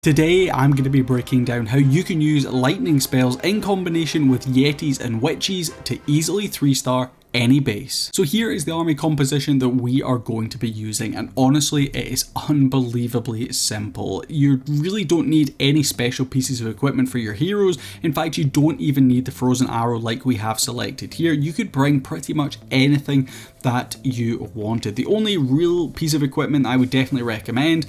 Today I'm going to be breaking down how you can use lightning spells in combination with Yetis and Witches to easily 3-star any base. So here is the army composition that we are going to be using, and honestly it is unbelievably simple. You really don't need any special pieces of equipment for your heroes. In fact, you don't even need the frozen arrow like we have selected here. You could bring pretty much anything that you wanted. The only real piece of equipment I would definitely recommend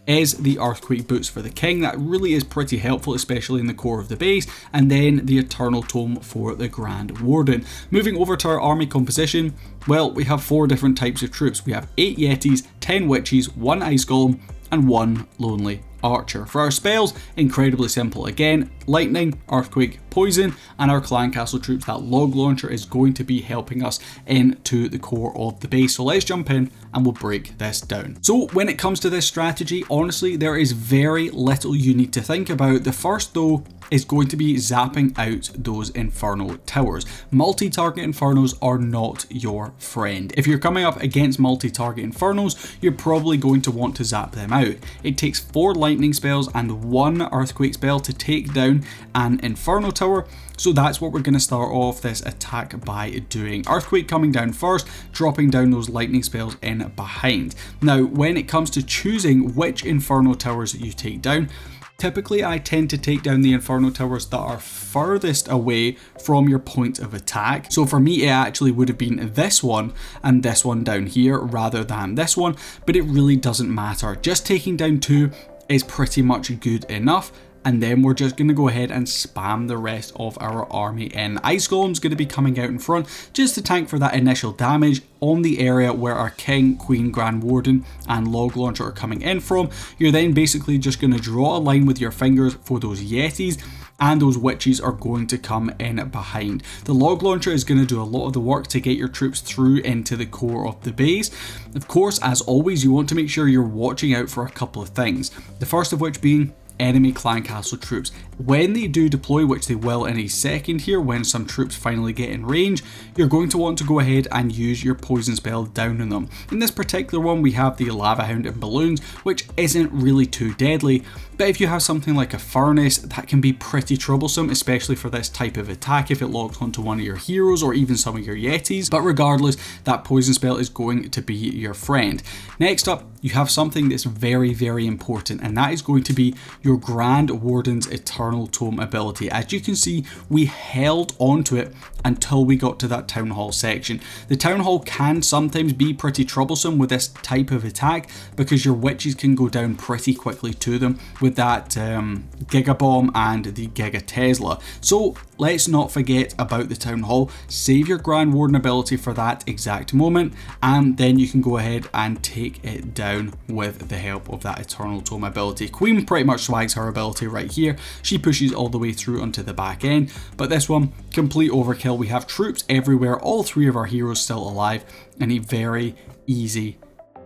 is the earthquake boots for the king. That really is pretty helpful, especially in the core of the base, and then the eternal tome for the grand warden. Moving over to our army composition, well, we have 4 different types of troops. We have 8 yetis, 10 witches, 1 ice golem, and 1 lonely archer. For our spells, incredibly simple again: lightning, earthquake, poison, and our clan castle troops, that log launcher is going to be helping us into the core of the base. So let's jump in and we'll break this down. So when it comes to this strategy, honestly there is very little you need to think about. The first though is going to be zapping out those inferno towers. Multi-target infernos are not your friend. If you're coming up against multi-target infernos, you're probably going to want to zap them out. It takes 4 lightning spells and 1 earthquake spell to take down an inferno tower, so that's what we're going to start off this attack by doing. Earthquake coming down first, dropping down those lightning spells in behind. Now when it comes to choosing which inferno towers that you take down, typically I tend to take down the inferno towers that are furthest away from your point of attack. So for me it actually would have been this one and this one down here rather than this one, but it really doesn't matter. Just taking down 2 is pretty much good enough, and then we're just going to go ahead and spam the rest of our army in. Ice Golem's going to be coming out in front just to tank for that initial damage on the area where our King, Queen, Grand Warden and Log Launcher are coming in from. You're then basically just going to draw a line with your fingers for those Yetis, and those witches are going to come in behind. The log launcher is going to do a lot of the work to get your troops through into the core of the base. Of course, as always, you want to make sure you're watching out for a couple of things. The first of which being enemy clan castle troops. When they do deploy, which they will in a second here, when some troops finally get in range, you're going to want to go ahead and use your poison spell down on them. In this particular one we have the lava hound and balloons, which isn't really too deadly, but if you have something like a furnace, that can be pretty troublesome, especially for this type of attack if it locks onto one of your heroes or even some of your yetis. But regardless, that poison spell is going to be your friend. Next up, you have something that's very, very important, and that is going to be your Grand Warden's Eternal Tome ability. As you can see, we held onto it until we got to that Townhall section. The Townhall can sometimes be pretty troublesome with this type of attack because your witches can go down pretty quickly to them with that Giga Bomb and the Giga Tesla. So let's not forget about the Townhall. Save your Grand Warden ability for that exact moment, and then you can go ahead and take it down with the help of that Eternal Tome ability. Queen pretty much swags her ability right here. She pushes all the way through onto the back end, but this one, complete overkill. We have troops everywhere, all 3 of our heroes still alive, and a very easy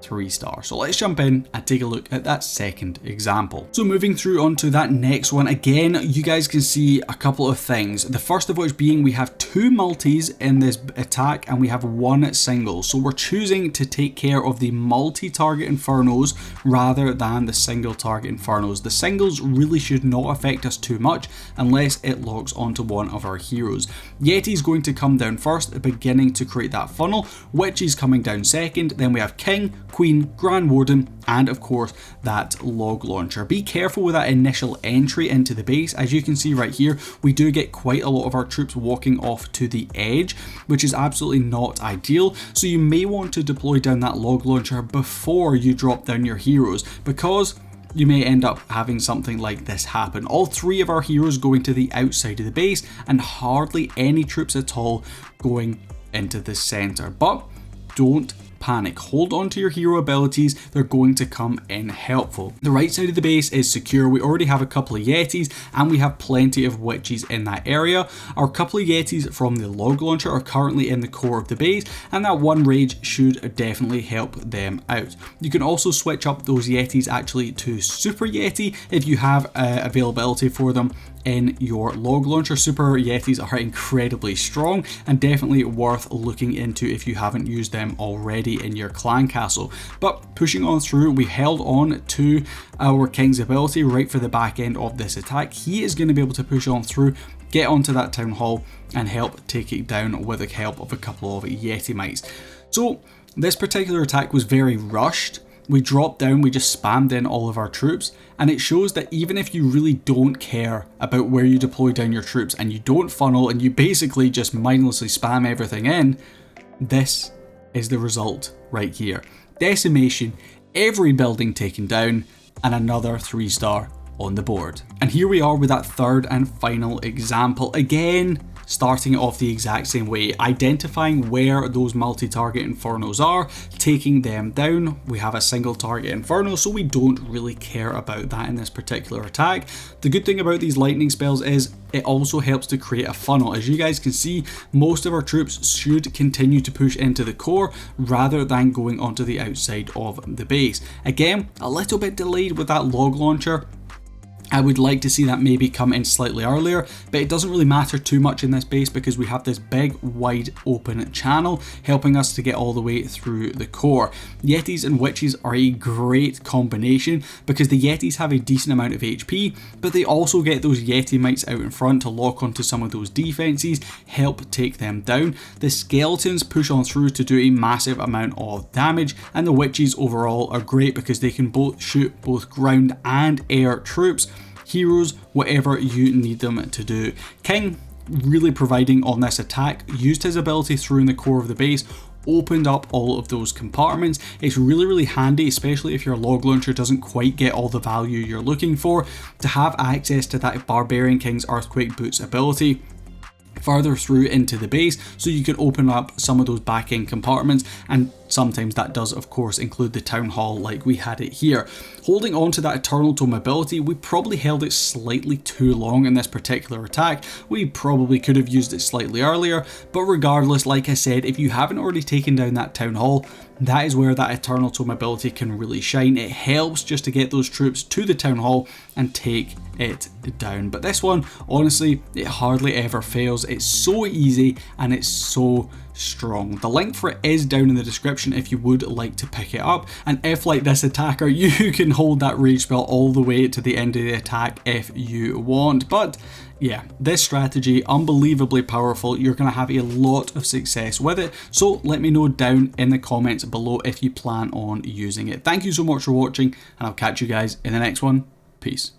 3-star. So let's jump in and take a look at that second example. So moving through onto that next one, again, you guys can see a couple of things. The first of which being we have 2 multis in this attack and we have 1 single. So we're choosing to take care of the multi-target infernos rather than the single target infernos. The singles really should not affect us too much unless it locks onto one of our heroes. Yeti is going to come down first, beginning to create that funnel. Witch is coming down second. Then we have King, Queen, Grand Warden, and of course that log launcher. Be careful with that initial entry into the base. As you can see right here, we do get quite a lot of our troops walking off to the edge, which is absolutely not ideal. So you may want to deploy down that log launcher before you drop down your heroes, because you may end up having something like this happen. All 3 of our heroes going to the outside of the base and hardly any troops at all going into the center. But don't panic. Hold on to your hero abilities. They're going to come in helpful. The right side of the base is secure. We already have a couple of Yetis and we have plenty of witches in that area. Our couple of Yetis from the log launcher are currently in the core of the base, and that 1 rage should definitely help them out. You can also switch up those Yetis actually to Super Yeti if you have availability for them in your log launcher. Super Yetis are incredibly strong and definitely worth looking into if you haven't used them already Yeti in your clan castle. But pushing on through, we held on to our king's ability right for the back end of this attack. He is going to be able to push on through, get onto that town hall and help take it down with the help of a couple of Yeti mites. So this particular attack was very rushed. We dropped down, we just spammed in all of our troops, and it shows that even if you really don't care about where you deploy down your troops and you don't funnel and you basically just mindlessly spam everything in, this is the result right here. Decimation, every building taken down, and another 3-star on the board. And here we are with that third and final example. Again, starting it off the exact same way, identifying where those multi-target infernos are, taking them down. We have a single target inferno, so we don't really care about that in this particular attack. The good thing about these lightning spells is it also helps to create a funnel. As you guys can see, most of our troops should continue to push into the core rather than going onto the outside of the base. Again, a little bit delayed with that log launcher. I would like to see that maybe come in slightly earlier, but it doesn't really matter too much in this base because we have this big wide open channel helping us to get all the way through the core. Yetis and Witches are a great combination because the Yetis have a decent amount of HP, but they also get those Yeti mites out in front to lock onto some of those defenses, help take them down. The skeletons push on through to do a massive amount of damage, and the Witches overall are great because they can both shoot both ground and air troops, heroes, whatever you need them to do. King really providing on this attack, used his ability through in the core of the base, opened up all of those compartments. It's really handy, especially if your log launcher doesn't quite get all the value you're looking for, to have access to that Barbarian King's Earthquake Boots ability further through into the base, so you can open up some of those back end compartments, and sometimes that does of course include the town hall like we had it here. Holding on to that Eternal Tome ability, we probably held it slightly too long in this particular attack. We probably could have used it slightly earlier, but regardless, like I said, if you haven't already taken down that town hall, that is where that Eternal Tome ability can really shine. It helps just to get those troops to the town hall and take it down. But this one, honestly, it hardly ever fails. It's so easy and it's so strong. The link for it is down in the description if you would like to pick it up, and if like this attacker you can hold that rage spell all the way to the end of the attack if you want. But yeah, this strategy, unbelievably powerful. You're going to have a lot of success with it, so let me know down in the comments below if you plan on using it. Thank you so much for watching, and I'll catch you guys in the next one. Peace.